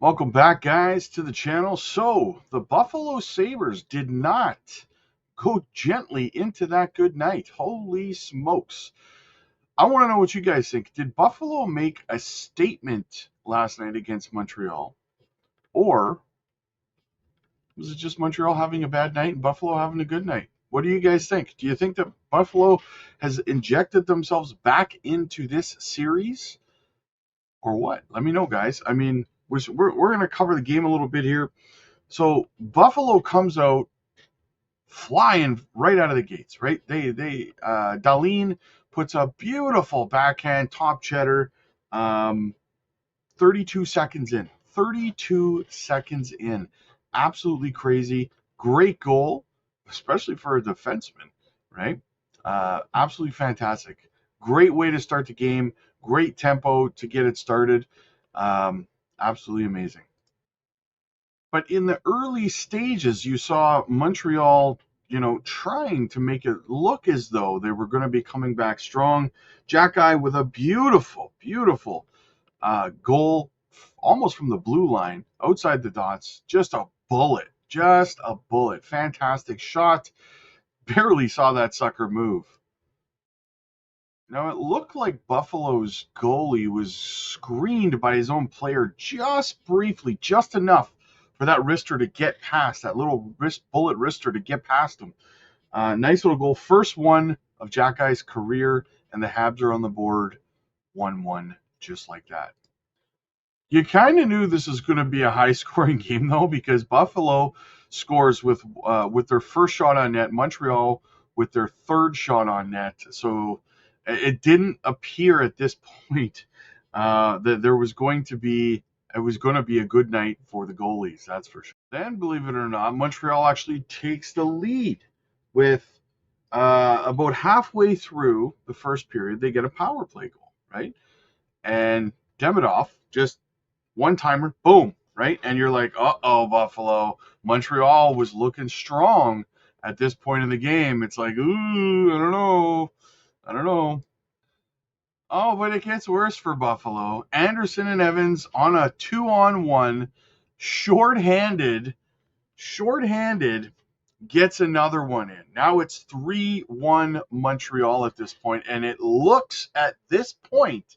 Welcome back, guys, to the channel. So, the Buffalo Sabres did not go gently into that good night. Holy smokes. I want to know what you guys think. Did Buffalo make a statement last night against Montreal? Or was it just Montreal having a bad night and Buffalo having a good night? What do you guys think? Do you think that Buffalo has injected themselves back into this series? Or what? Let me know, guys. I mean, we're going to cover the game a little bit here. So Buffalo comes out flying right out of the gates, right? Dahlin puts a beautiful backhand top cheddar, 32 seconds in. 32 seconds in. Absolutely crazy. Great goal, especially for a defenseman, right? Absolutely fantastic. Great way to start the game. Great tempo to get it started. Absolutely amazing. But in the early stages, you saw Montreal, trying to make it look as though they were going to be coming back strong. Jack with a beautiful, beautiful goal, almost from the blue line, outside the dots. Just a bullet. Just a bullet. Fantastic shot. Barely saw that sucker move. Now, it looked like Buffalo's goalie was screened by his own player just briefly, just enough for that wrister to get past, that little bullet wrister to get past him. Nice little goal. First one of Jack Guy's career, and the Habs are on the board 1-1, just like that. You kind of knew this was going to be a high-scoring game, though, because Buffalo scores with their first shot on net, Montreal with their third shot on net. So it didn't appear at this point that there was going to be a good night for the goalies, that's for sure. Then, believe it or not, Montreal actually takes the lead with about halfway through the first period. They get a power play goal, right? And Demidov just one-timer, boom, right? And you're like, uh-oh, Buffalo. Montreal was looking strong at this point in the game. It's like, ooh, I don't know. Oh, but it gets worse for Buffalo. Anderson and Evans on a 2-on-1, shorthanded, gets another one in. Now it's 3-1 Montreal at this point, and it looks at this point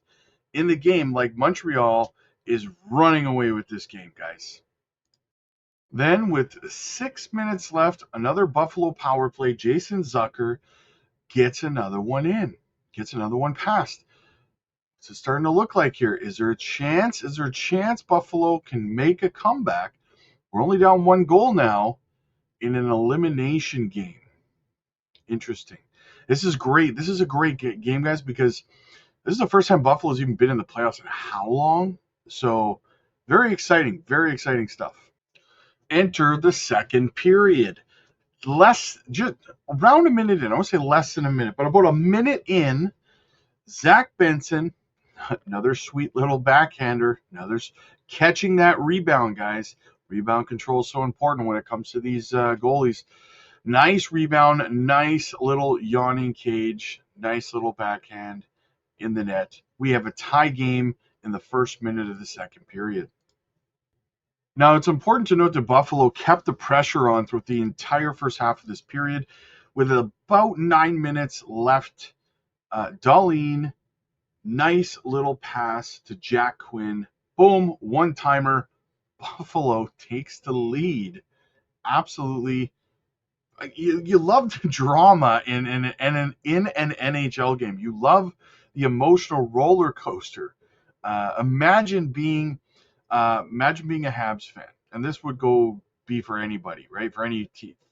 in the game like Montreal is running away with this game, guys. Then, with 6 minutes left, another Buffalo power play. Jason Zucker gets another one in, gets another one past. What's it starting to look like here? Is there a chance? Buffalo can make a comeback? We're only down one goal now in an elimination game. Interesting. This is great. This is a great game, guys, because this is the first time Buffalo's even been in the playoffs in how long? So, very exciting stuff. Enter the second period. Just around a minute in. I won't say less than a minute, but about a minute in, Zack Benson, another sweet little backhander, catching that rebound, guys. Rebound control is so important when it comes to these goalies. Nice rebound, nice little yawning cage, nice little backhand in the net. We have a tie game in the first minute of the second period. Now, it's important to note that Buffalo kept the pressure on throughout the entire first half of this period. With about 9 minutes left, Dahlin, nice little pass to Jack Quinn. Boom, one-timer. Buffalo takes the lead. Absolutely. You love the drama in an NHL game. You love the emotional roller coaster. Imagine being a Habs fan, and this would be for anybody, right? For any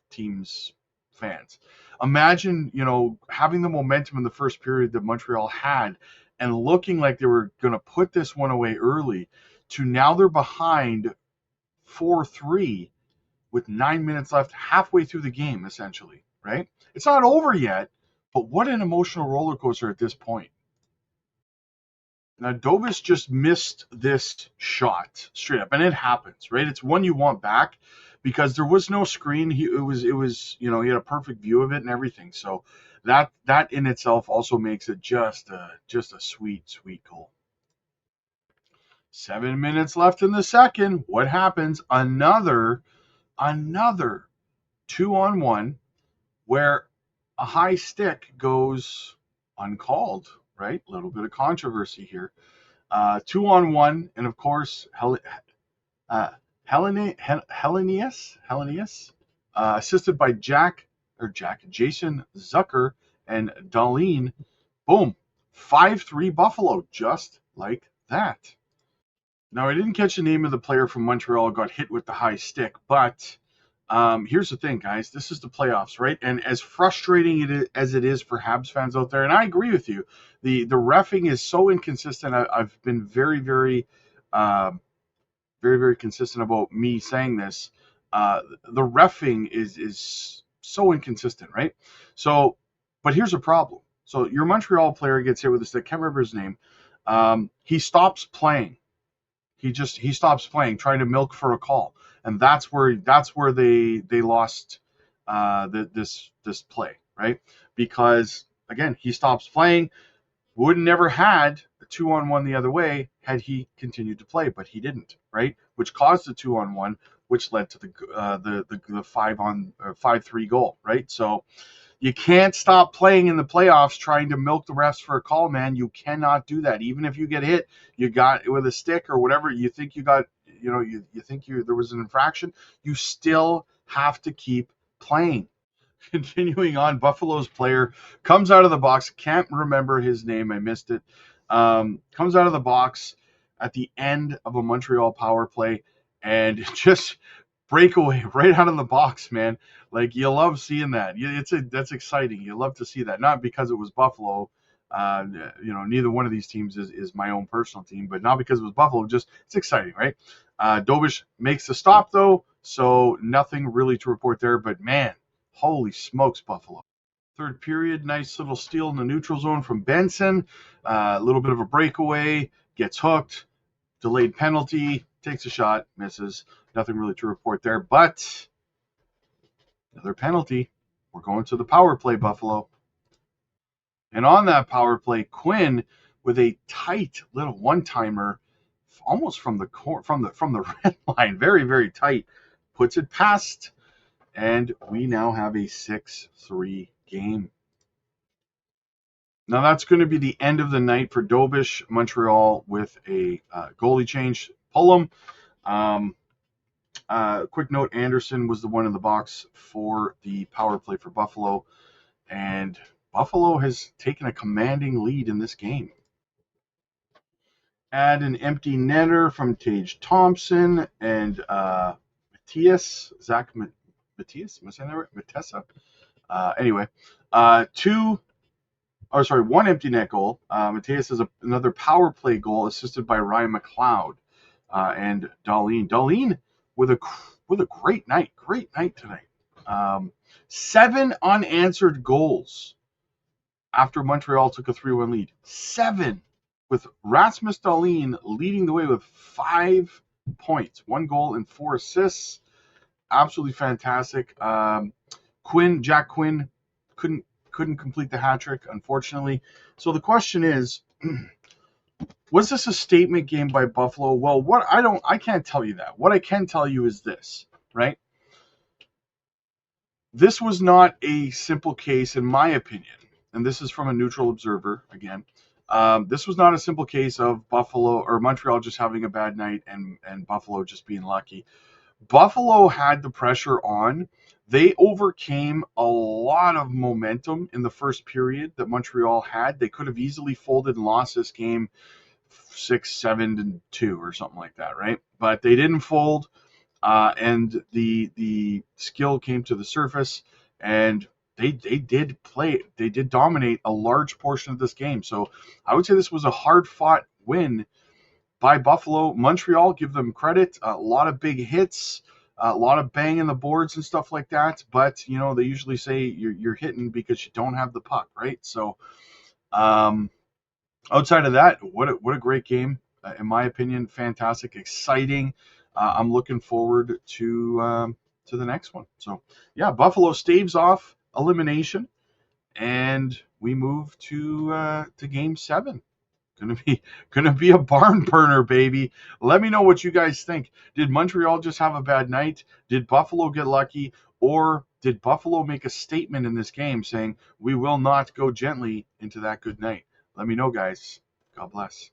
team's fans. Imagine, having the momentum in the first period that Montreal had, and looking like they were going to put this one away early, to now they're behind 4-3 with 9 minutes left, halfway through the game, essentially, right? It's not over yet, but what an emotional roller coaster at this point. Now, Dovis just missed this shot straight up, and it happens, right? It's one you want back because there was no screen. He had a perfect view of it and everything. So that in itself also makes it just a sweet goal. 7 minutes left in the second. What happens? Another 2-on-1 where a high stick goes uncalled, right? A little bit of controversy here. 2-on-1, and of course, uh, Helenius, assisted by Jason Zucker and Dahlin. Boom, 5-3 Buffalo, just like that. Now, I didn't catch the name of the player from Montreal who got hit with the high stick, but here's the thing, guys. This is the playoffs, right? And as frustrating as it is for Habs fans out there, and I agree with you, the reffing is so inconsistent. I've been very, very, very, very consistent about me saying this. The reffing is so inconsistent, right? So, but here's a problem. So your Montreal player gets hit with a stick. Can't remember his name. He stops playing. He stops playing, trying to milk for a call, and that's where they lost this play, right? Because again, he stops playing. Would never had a 2-on-1 the other way had he continued to play, but he didn't, right? Which caused the 2-on-1, which led to the 5-3 goal, right? So you can't stop playing in the playoffs trying to milk the refs for a call, man. You cannot do that. Even if you get hit, you got with a stick or whatever, you think you got, you think there was an infraction, you still have to keep playing. Continuing on, Buffalo's player comes out of the box. Can't remember his name. I missed it. Comes out of the box at the end of a Montreal power play and just breakaway right out of the box, man. Like, you love seeing that. That's exciting. You love to see that. Not because it was Buffalo. Neither one of these teams is my own personal team, but not because it was Buffalo. Just it's exciting, right? Dobish makes the stop though, so nothing really to report there. But man, holy smokes, Buffalo. Third period, nice little steal in the neutral zone from Benson. A little bit of a breakaway, gets hooked, delayed penalty, takes a shot, misses. Nothing really to report there, but another penalty. We're going to the power play, Buffalo. And on that power play, Quinn with a tight little one-timer, almost from the red line, very, very tight, puts it past, and we now have a 6-3 game. Now that's going to be the end of the night for Dobish. Montreal with a goalie change. Pullum. Quick note, Anderson was the one in the box for the power play for Buffalo, and Buffalo has taken a commanding lead in this game. Add an empty netter from Taage Thompson and Matias, Zack Matias, am I saying that right? Matias. Anyway, one empty net goal. Matias has another power play goal assisted by Ryan McLeod and Dahlin. Dahlin with a great night tonight. 7 unanswered goals after Montreal took a 3-1 lead. 7, with Rasmus Dahlin leading the way with 5 points, 1 goal and 4 assists. Absolutely fantastic. Jack Quinn couldn't complete the hat trick, unfortunately. So the question is, was this a statement game by Buffalo? Well, I can't tell you that. What I can tell you is this, right? This was not a simple case, in my opinion, and this is from a neutral observer again. This was not a simple case of Buffalo or Montreal just having a bad night and Buffalo just being lucky. Buffalo had the pressure on. They overcame a lot of momentum in the first period that Montreal had. They could have easily folded and lost this game 6-7-2 or something like that, right? But they didn't fold, and the skill came to the surface, and they did play. They did dominate a large portion of this game. So I would say this was a hard-fought win by Buffalo. Montreal, give them credit. A lot of big hits, a lot of banging the boards and stuff like that. But, they usually say you're hitting because you don't have the puck, right? So outside of that, what a great game. In my opinion, fantastic, exciting. I'm looking forward to the next one. So, yeah, Buffalo staves off elimination, and we move to Game 7. Gonna be a barn burner, baby. Let me know what you guys think. Did Montreal just have a bad night? Did Buffalo get lucky? Or did Buffalo make a statement in this game saying, we will not go gently into that good night? Let me know, guys. God bless.